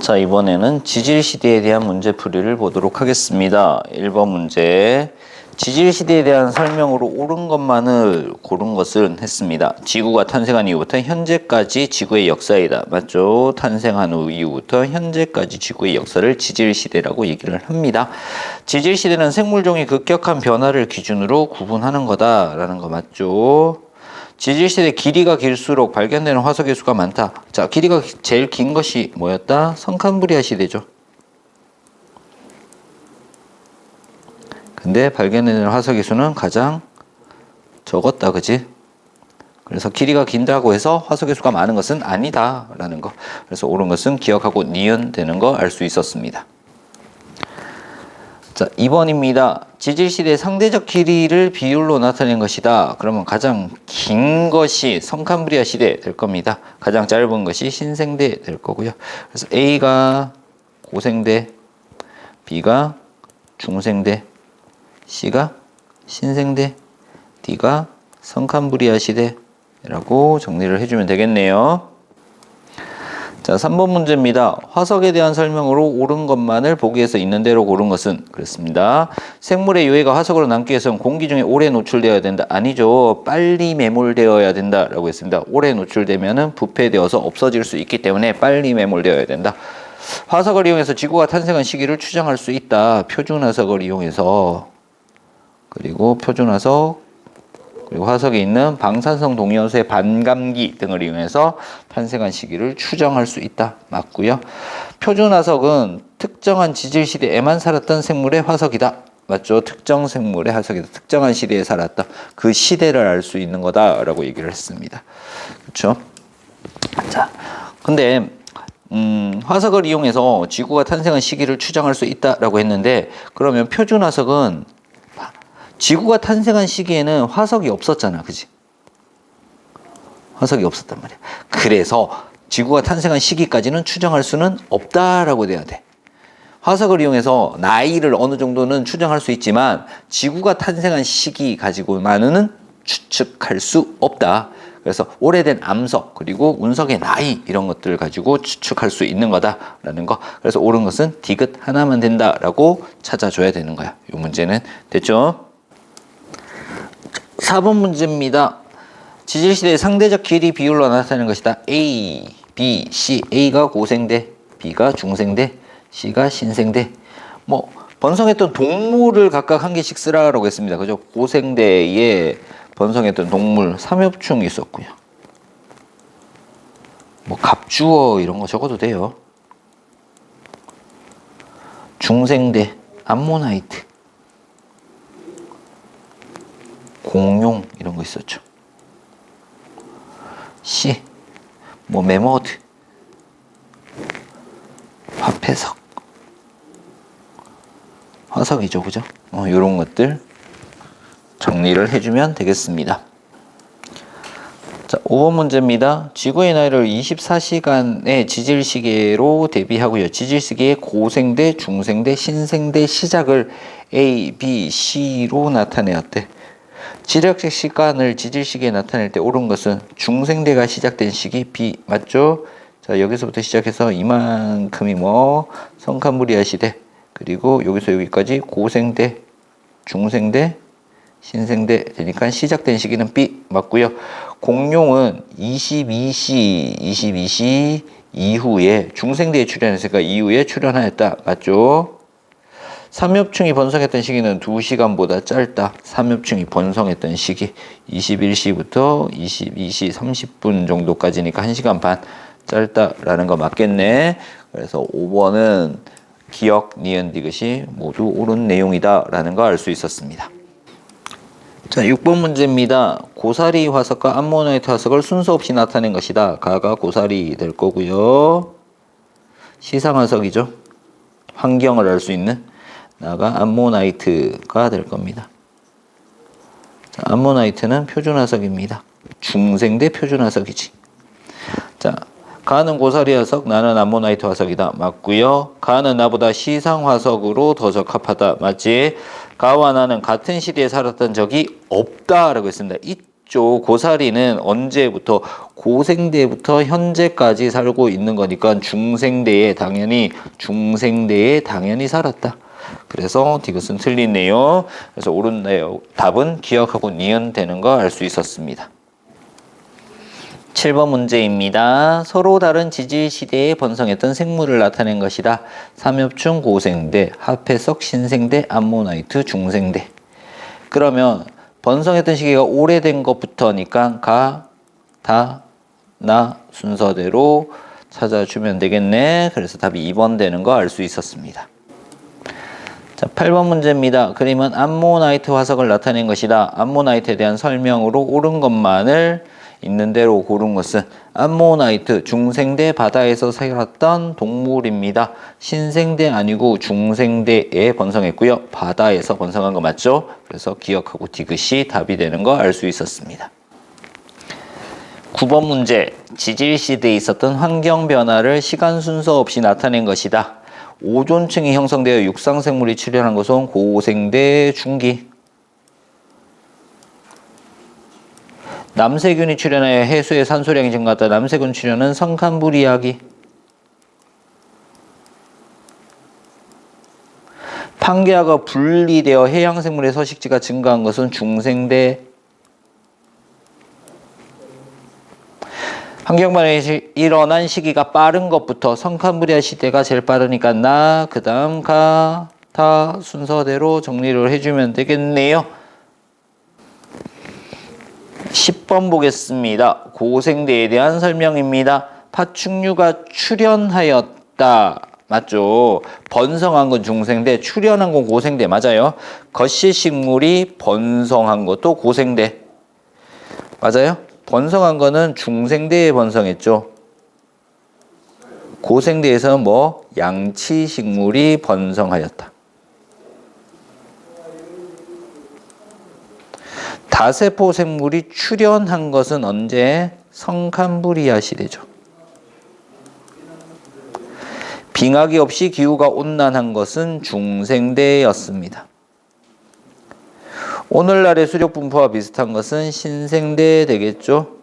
자, 이번에는 지질시대에 대한 문제풀이를 보도록 하겠습니다. 1번 문제. 지질시대에 대한 설명으로 옳은 것만을 고른 것은 했습니다. 지구가 탄생한 이후부터 현재까지 지구의 역사이다. 맞죠? 탄생한 이후부터 현재까지 지구의 역사를 지질시대라고 얘기를 합니다. 지질시대는 생물종이 급격한 변화를 기준으로 구분하는 거다라는 거 맞죠? 지질시대 길이가 길수록 발견되는 화석의 수가 많다. 자, 길이가 제일 긴 것이 뭐였다? 성캄브리아 시대죠. 근데 발견되는 화석의 수는 가장 적었다. 그지? 그래서 길이가 긴다고 해서 화석의 수가 많은 것은 아니다 라는 거. 그래서 옳은 것은 기억하고 니은 되는 거 알 수 있었습니다. 자, 2번입니다. 지질시대의 상대적 길이를 비율로 나타낸 것이다. 그러면 가장 긴 것이 성캄브리아 시대 될 겁니다. 가장 짧은 것이 신생대 될 거고요. 그래서 A가 고생대, B가 중생대, C가 신생대, D가 성캄브리아 시대라고 정리를 해주면 되겠네요. 자, 3번 문제입니다. 화석에 대한 설명으로 옳은 것만을 보기에서 있는 대로 고른 것은 그렇습니다. 생물의 유해가 화석으로 남기 위해서는 공기 중에 오래 노출되어야 된다. 아니죠. 빨리 매몰되어야 된다라고 했습니다. 오래 노출되면은 부패되어서 없어질 수 있기 때문에 빨리 매몰되어야 된다. 화석을 이용해서 지구가 탄생한 시기를 추정할 수 있다. 표준화석을 이용해서. 그리고 표준화석, 그리고 화석에 있는 방사성 동위원소의 반감기 등을 이용해서 탄생한 시기를 추정할 수 있다. 맞고요. 표준화석은 특정한 지질시대에만 살았던 생물의 화석이다. 맞죠? 특정 생물의 화석이다. 특정한 시대에 살았다. 그 시대를 알 수 있는 거다라고 얘기를 했습니다. 그렇죠? 자, 근데 화석을 이용해서 지구가 탄생한 시기를 추정할 수 있다라고 했는데, 그러면 표준화석은 지구가 탄생한 시기에는 화석이 없었잖아. 그지? 화석이 없었단 말이야. 그래서 지구가 탄생한 시기까지는 추정할 수는 없다라고 돼야 돼. 화석을 이용해서 나이를 어느 정도는 추정할 수 있지만 지구가 탄생한 시기 가지고만은 추측할 수 없다. 그래서 오래된 암석 그리고 운석의 나이 이런 것들을 가지고 추측할 수 있는 거다라는 거. 그래서 옳은 것은 디귿 하나만 된다라고 찾아줘야 되는 거야. 이 문제는 됐죠? 4번 문제입니다. 지질시대의 상대적 길이 비율로 나타내는 것이다. A, B, C. A가 고생대, B가 중생대, C가 신생대. 뭐 번성했던 동물을 각각 한 개씩 쓰라라고 했습니다. 그죠? 고생대에 번성했던 동물 삼엽충이 있었고요. 뭐 갑주어 이런 거 적어도 돼요. 중생대 암모나이트, 공룡 이런 거 있었죠. C 뭐 매머드, 화폐석, 화석이죠. 그죠? 요런 것들 정리를 해주면 되겠습니다. 자, 5번 문제입니다. 지구의 나이를 24시간의 지질시계로 대비하고요. 지질시계의 고생대, 중생대, 신생대 시작을 A, B, C로 나타내었대. 지력적 시간을 지질시기에 나타낼 때 옳은 것은 중생대가 시작된 시기 B 맞죠? 자, 여기서부터 시작해서 이만큼이 뭐 성캄브리아 시대, 그리고 여기서 여기까지 고생대, 중생대, 신생대 되니까 시작된 시기는 B 맞고요. 공룡은 22시 이후에 중생대에 출현했으니까 이후에 출현하였다. 맞죠? 삼엽충이 번성했던 시기는 2시간보다 짧다. 삼엽충이 번성했던 시기 21시부터 22시 30분 정도까지니까 1시간 반 짧다라는 거 맞겠네. 그래서 5번은 기억, 니은, 디귿이 모두 옳은 내용이다 라는 거 알 수 있었습니다. 자, 6번 문제입니다. 고사리 화석과 암모나이트 화석을 순서 없이 나타낸 것이다. 가가 고사리 될 거고요. 시상화석이죠. 환경을 알 수 있는. 나가 암모나이트가 될 겁니다. 자, 암모나이트는 표준화석입니다. 중생대 표준화석이지. 자, 가는 고사리 화석, 나는 암모나이트 화석이다. 맞고요. 가는 나보다 시상화석으로 더 적합하다. 맞지? 가와 나는 같은 시대에 살았던 적이 없다라고 했습니다. 있죠. 고사리는 언제부터 고생대부터 현재까지 살고 있는 거니까 중생대에 당연히 살았다. 그래서 디귿은 틀리네요. 그래서 옳은 답은 기억하고 니은 되는 거 알 수 있었습니다. 7번 문제입니다. 서로 다른 지질 시대에 번성했던 생물을 나타낸 것이다. 삼엽충 고생대, 하폐석 신생대, 암모나이트 중생대. 그러면 번성했던 시기가 오래된 것부터니까 가, 다, 나 순서대로 찾아주면 되겠네. 그래서 답이 2번 되는 거 알 수 있었습니다. 자, 8번 문제입니다. 그림은 암모나이트 화석을 나타낸 것이다. 암모나이트에 대한 설명으로 옳은 것만을 있는 대로 고른 것은 암모나이트 중생대 바다에서 살았던 동물입니다. 신생대 아니고 중생대에 번성했고요. 바다에서 번성한 거 맞죠? 그래서 기억하고 디귿이 답이 되는 거 알 수 있었습니다. 9번 문제. 지질시대에 있었던 환경 변화를 시간 순서 없이 나타낸 것이다. 오존층이 형성되어 육상생물이 출현한 것은 고생대 중기. 남세균이 출현하여 해수의 산소량이 증가했다. 남세균 출현은 성칸부리아기. 판게아가 분리되어 해양생물의 서식지가 증가한 것은 중생대. 환경변화가 일어난 시기가 빠른 것부터 성칸부리아 시대가 제일 빠르니까 나, 그 다음 가, 다 순서대로 정리를 해주면 되겠네요. 10번 보겠습니다. 고생대에 대한 설명입니다. 파충류가 출현하였다. 맞죠? 번성한 건 중생대, 출현한 건 고생대 맞아요? 거시식물이 번성한 것도 고생대. 맞아요? 번성한 거는 중생대에 번성했죠. 고생대에서는 뭐? 양치식물이 번성하였다. 다세포 생물이 출현한 것은 언제? 성칸부리아 시대죠. 빙하기 없이 기후가 온난한 것은 중생대였습니다. 오늘날의 수력 분포와 비슷한 것은 신생대 되겠죠.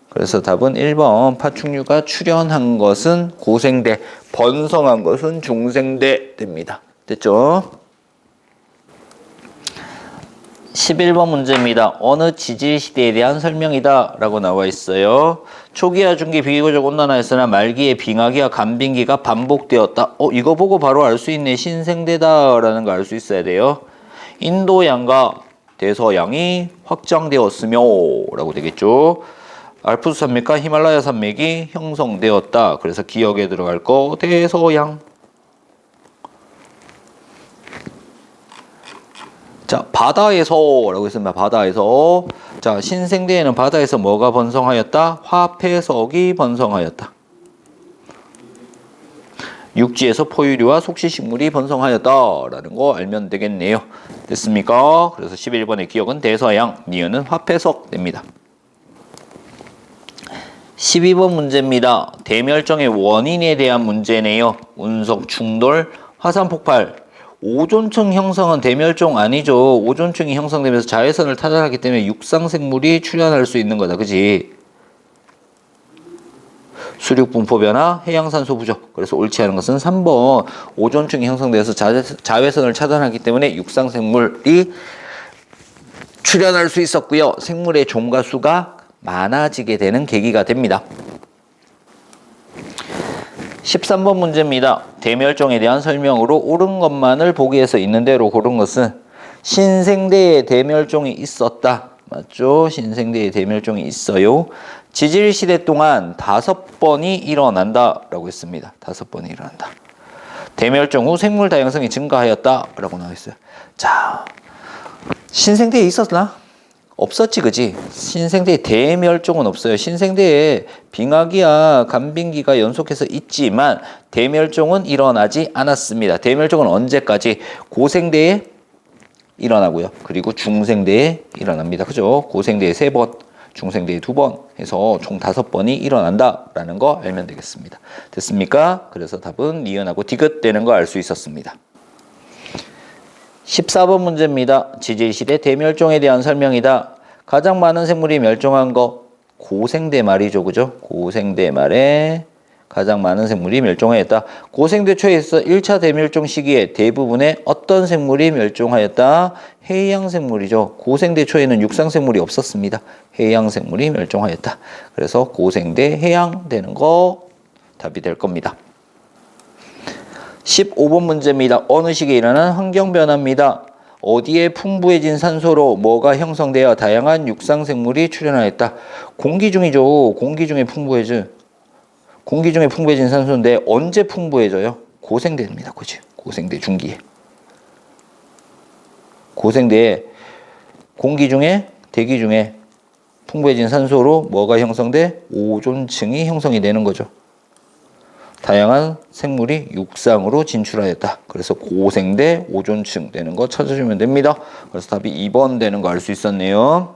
그래서 답은 1번 파충류가 출현한 것은 고생대, 번성한 것은 중생대 됩니다. 됐죠? 11번 문제입니다. 어느 지질시대에 대한 설명이다 라고 나와 있어요. 초기와 중기 비교적 온난화였으나 말기에 빙하기와 간빙기가 반복되었다. 이거 보고 바로 알 수 있네. 신생대다 라는 거 알 수 있어야 돼요. 인도양과 대서양이 확장되었으며 라고 되겠죠. 알프스 산맥과 히말라야 산맥이 형성되었다. 그래서 기억에 들어갈 거 대서양. 자, 바다에서 라고 했습니다. 바다에서. 자, 신생대에는 바다에서 뭐가 번성하였다? 화폐석이 번성하였다. 육지에서 포유류와 속시식물이 번성하였다라는 거 알면 되겠네요. 됐습니까? 그래서 11번의 기억은 대서양, 니은은 화폐석 됩니다. 12번 문제입니다. 대멸종의 원인에 대한 문제네요. 운석 충돌, 화산 폭발. 오존층 형성은 대멸종 아니죠. 오존층이 형성되면서 자외선을 타전하기 때문에 육상생물이 출현할 수 있는 거다. 그지? 수륙 분포 변화, 해양산소 부족. 그래서 옳지 않은 것은 3번. 오존층이 형성되어서 자외선을 차단하기 때문에 육상생물이 출현할 수 있었고요. 생물의 종과 수가 많아지게 되는 계기가 됩니다. 13번 문제입니다. 대멸종에 대한 설명으로 옳은 것만을 보기에서 있는 대로 고른 것은 신생대에 대멸종이 있었다. 맞죠? 신생대에 대멸종이 있어요. 지질시대 동안 5번이 일어난다 라고 했습니다. 5번이 일어난다. 대멸종 후 생물 다양성이 증가하였다 라고 나와 있어요. 자, 신생대에 있었나? 없었지, 그지? 신생대에 대멸종은 없어요. 신생대에 빙하기와 간빙기가 연속해서 있지만 대멸종은 일어나지 않았습니다. 대멸종은 언제까지? 고생대에 일어나고요. 그리고 중생대에 일어납니다. 그죠? 고생대에 3번, 중생대에 2번 해서 총 5번이 일어난다라는 거 알면 되겠습니다. 됐습니까? 그래서 답은 니은하고 디귿 되는 거 알 수 있었습니다. 14번 문제입니다. 지질시대 대멸종에 대한 설명이다. 가장 많은 생물이 멸종한 거 고생대 말이죠. 그죠? 고생대 말에 가장 많은 생물이 멸종하였다. 고생대 초에 있어 1차 대멸종 시기에 대부분의 어떤 생물이 멸종하였다? 해양 생물이죠. 고생대 초에는 육상 생물이 없었습니다. 해양 생물이 멸종하였다. 그래서 고생대 해양 되는 거 답이 될 겁니다. 15번 문제입니다. 어느 시기에 일어난 환경 변화입니다. 어디에 풍부해진 산소로 뭐가 형성되어 다양한 육상 생물이 출현하였다. 공기 중이죠. 공기 중에 풍부해진 산소인데 언제 풍부해져요? 고생대입니다. 그치? 고생대 중기에. 고생대에 공기 중에 대기 중에 풍부해진 산소로 뭐가 형성돼? 오존층이 형성이 되는 거죠. 다양한 생물이 육상으로 진출하였다. 그래서 고생대 오존층 되는 거 찾아주면 됩니다. 그래서 답이 2번 되는 거 알 수 있었네요.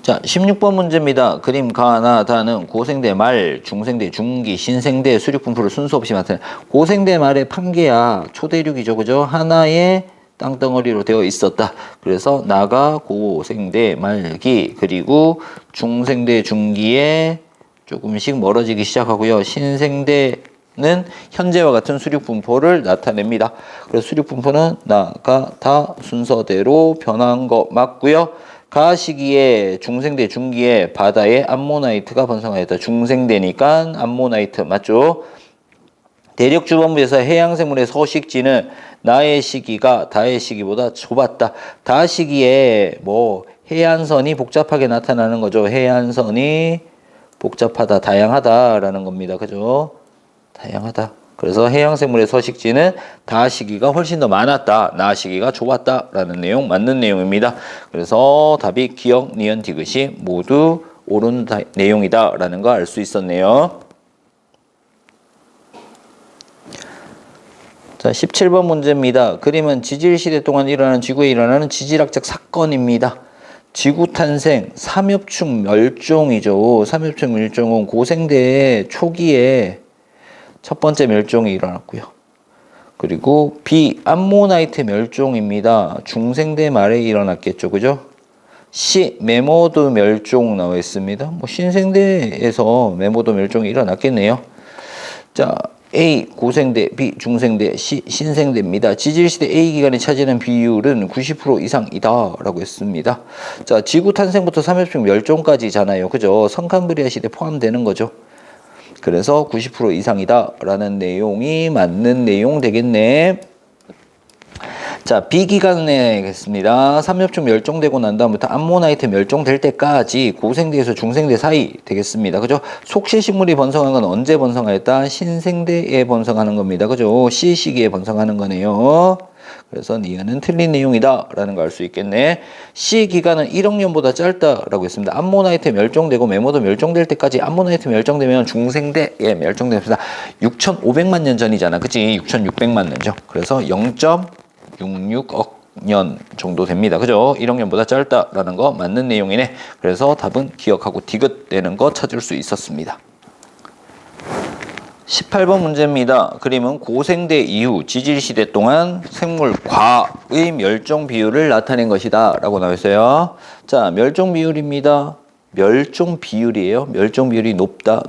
자, 16번 문제입니다. 그림 가나다는 고생대 말, 중생대 중기, 신생대 수륙 분포를 순서 없이 나타내. 고생대 말의 판계야 초대륙이죠. 그죠? 하나의 땅덩어리로 되어 있었다. 그래서 나가 고생대 말기, 그리고 중생대 중기에 조금씩 멀어지기 시작하고요. 신생대는 현재와 같은 수륙 분포를 나타냅니다. 그래서 수륙 분포는 나가 다 순서대로 변한 거 맞고요. 가 시기에 중생대 중기에 바다에 암모나이트가 번성하였다. 중생대니까 암모나이트 맞죠? 대륙 주변부에서 해양 생물의 서식지는 나의 시기가 다의 시기보다 좁았다. 다 시기에 뭐 해안선이 복잡하게 나타나는 거죠. 해안선이 복잡하다, 다양하다라는 겁니다. 그죠? 다양하다. 그래서 해양생물의 서식지는 다 시기가 훨씬 더 많았다. 나 시기가 좁았다라는 내용, 맞는 내용입니다. 그래서 답이 기억, 니은, 디귿이 모두 옳은 내용이다라는 거 알 수 있었네요. 자, 17번 문제입니다. 그림은 지질시대 동안 일어나는 지구에 일어나는 지질학적 사건입니다. 지구 탄생, 삼엽충 멸종이죠. 삼엽충 멸종은 고생대 초기에 첫 번째 멸종이 일어났고요. 그리고 B, 암모나이트 멸종입니다. 중생대 말에 일어났겠죠. 그죠? C, 메모드 멸종 나와 있습니다. 뭐 신생대에서 메모드 멸종이 일어났겠네요. 자, A 고생대, B 중생대, C 신생대입니다. 지질시대 A 기간에 차지하는 비율은 90% 이상이다 라고 했습니다. 자, 지구 탄생부터 삼엽충 멸종까지잖아요. 그죠? 성캄브리아 시대 포함되는 거죠. 그래서 90% 이상이다 라는 내용이 맞는 내용 되겠네. 자, B 기간에겠습니다. 삼엽충 멸종되고 난 다음부터 암모나이트 멸종될 때까지 고생대에서 중생대 사이 되겠습니다. 그죠? 속시식물이 번성한 건 언제 번성하였다? 신생대에 번성하는 겁니다. 그죠? C 시기에 번성하는 거네요. 그래서 니은은 틀린 내용이다 라는 걸 알 수 있겠네. C 기간은 1억 년보다 짧다라고 했습니다. 암모나이트 멸종되고 메모도 멸종될 때까지 암모나이트 멸종되면 중생대에 멸종됩니다. 6,500만 년 전이잖아. 그치? 6,600만 년죠. 그래서 0.66억 년 정도 됩니다. 그죠? 1억 년보다 짧다라는 거 맞는 내용이네. 그래서 답은 기억하고 디귿되는 거 찾을 수 있었습니다. 18번 문제입니다. 그림은 고생대 이후 지질시대 동안 생물 과의 멸종 비율을 나타낸 것이다 라고 나와 있어요. 자, 멸종 비율입니다. 멸종 비율이에요. 멸종 비율이 높다.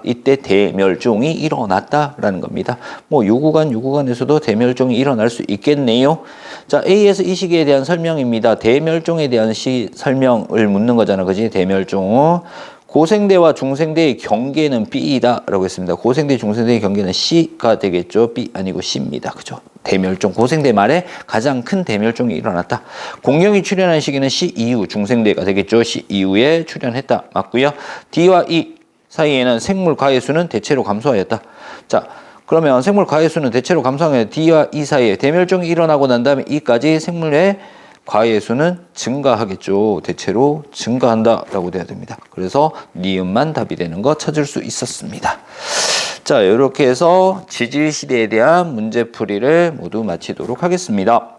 이때 대멸종이 일어났다라는 겁니다. 뭐 유구간에서도 대멸종이 일어날 수 있겠네요. 자, A에서 이 시기에 대한 설명입니다. 대멸종에 대한 설명을 묻는 거잖아. 그지? 대멸종. 고생대와 중생대의 경계는 B이다 라고 했습니다. 고생대, 중생대의 경계는 C가 되겠죠. B 아니고 C입니다. 그죠? 대멸종, 고생대 말에 가장 큰 대멸종이 일어났다. 공룡이 출현한 시기는 C 이후 중생대가 되겠죠. C 이후에 출현했다. 맞고요. D와 E 사이에는 생물 가해수는 대체로 감소하였다. 자, 그러면 생물 가해수는 대체로 감소하면 D와 E 사이에 대멸종이 일어나고 난 다음에 E까지 생물의 과해수는 증가하겠죠. 대체로 증가한다라고 돼야 됩니다. 그래서 니은만 답이 되는 거 찾을 수 있었습니다. 자, 이렇게 해서 지질시대에 대한 문제풀이를 모두 마치도록 하겠습니다.